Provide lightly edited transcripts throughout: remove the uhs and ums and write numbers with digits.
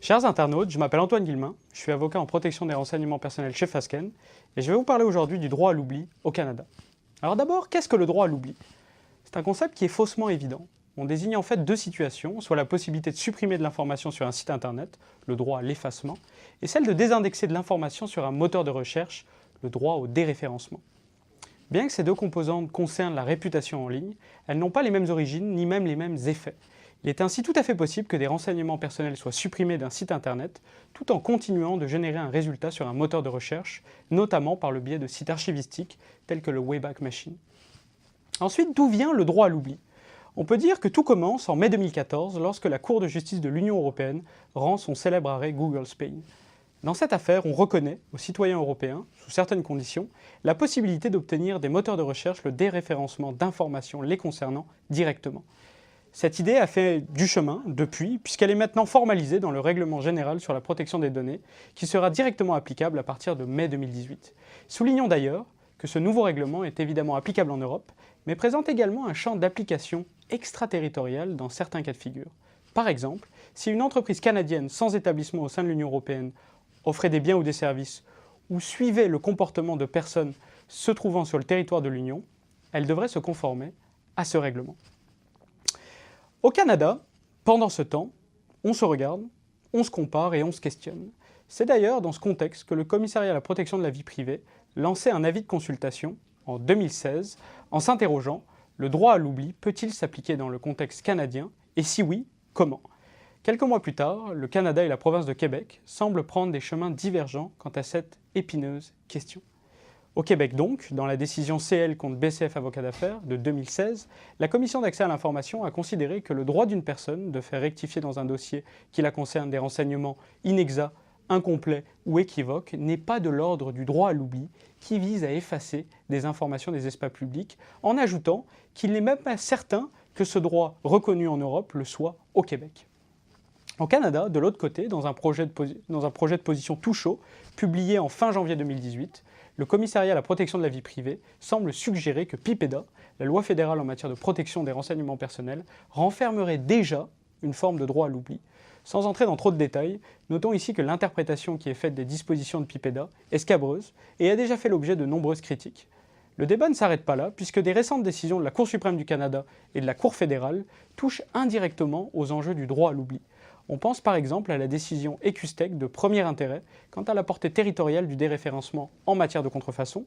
Chers internautes, je m'appelle Antoine Guillemin, je suis avocat en protection des renseignements personnels chez Fasken et je vais vous parler aujourd'hui du droit à l'oubli au Canada. Alors d'abord, qu'est-ce que le droit à l'oubli? C'est un concept qui est faussement évident. On désigne en fait deux situations, soit la possibilité de supprimer de l'information sur un site internet, le droit à l'effacement, et celle de désindexer de l'information sur un moteur de recherche, le droit au déréférencement. Bien que ces deux composantes concernent la réputation en ligne, elles n'ont pas les mêmes origines ni même les mêmes effets. Il est ainsi tout à fait possible que des renseignements personnels soient supprimés d'un site internet tout en continuant de générer un résultat sur un moteur de recherche, notamment par le biais de sites archivistiques tels que le Wayback Machine. Ensuite, d'où vient le droit à l'oubli? On peut dire que tout commence en mai 2014 lorsque la Cour de justice de l'Union européenne rend son célèbre arrêt Google Spain. Dans cette affaire, on reconnaît aux citoyens européens, sous certaines conditions, la possibilité d'obtenir des moteurs de recherche le déréférencement d'informations les concernant directement. Cette idée a fait du chemin depuis, puisqu'elle est maintenant formalisée dans le Règlement général sur la protection des données, qui sera directement applicable à partir de mai 2018. Soulignons d'ailleurs que ce nouveau règlement est évidemment applicable en Europe, mais présente également un champ d'application extraterritorial dans certains cas de figure. Par exemple, si une entreprise canadienne sans établissement au sein de l'Union européenne offrait des biens ou des services, ou suivait le comportement de personnes se trouvant sur le territoire de l'Union, elle devrait se conformer à ce règlement. Au Canada, pendant ce temps, on se regarde, on se compare et on se questionne. C'est d'ailleurs dans ce contexte que le Commissariat à la protection de la vie privée lançait un avis de consultation en 2016 en s'interrogeant « Le droit à l'oubli peut-il s'appliquer dans le contexte canadien et si oui, comment ?» Quelques mois plus tard, le Canada et la province de Québec semblent prendre des chemins divergents quant à cette épineuse question. Au Québec donc, dans la décision CL contre BCF Avocat d'affaires de 2016, la Commission d'accès à l'information a considéré que le droit d'une personne de faire rectifier dans un dossier qui la concerne des renseignements inexacts, incomplets ou équivoques n'est pas de l'ordre du droit à l'oubli qui vise à effacer des informations des espaces publics, en ajoutant qu'il n'est même pas certain que ce droit reconnu en Europe le soit au Québec. Au Canada, de l'autre côté, dans un projet de position tout chaud, publié en fin janvier 2018, le Commissariat à la protection de la vie privée semble suggérer que PIPEDA, la loi fédérale en matière de protection des renseignements personnels, renfermerait déjà une forme de droit à l'oubli. Sans entrer dans trop de détails, notons ici que l'interprétation qui est faite des dispositions de PIPEDA est scabreuse et a déjà fait l'objet de nombreuses critiques. Le débat ne s'arrête pas là, puisque des récentes décisions de la Cour suprême du Canada et de la Cour fédérale touchent indirectement aux enjeux du droit à l'oubli. On pense par exemple à la décision EQSTEC de premier intérêt quant à la portée territoriale du déréférencement en matière de contrefaçon,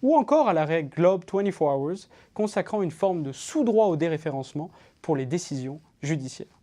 ou encore à l'arrêt Globe 24 Hours consacrant une forme de sous-droit au déréférencement pour les décisions judiciaires.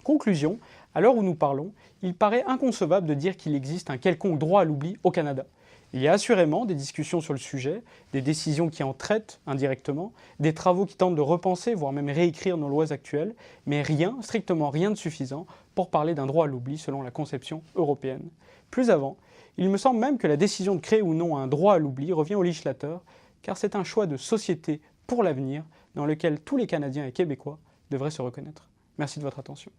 Conclusion, à l'heure où nous parlons, il paraît inconcevable de dire qu'il existe un quelconque droit à l'oubli au Canada. Il y a assurément des discussions sur le sujet, des décisions qui en traitent indirectement, des travaux qui tentent de repenser, voire même réécrire nos lois actuelles, mais rien, strictement rien de suffisant pour parler d'un droit à l'oubli selon la conception européenne. Plus avant, il me semble même que la décision de créer ou non un droit à l'oubli revient au législateur, car c'est un choix de société pour l'avenir dans lequel tous les Canadiens et Québécois devraient se reconnaître. Merci de votre attention.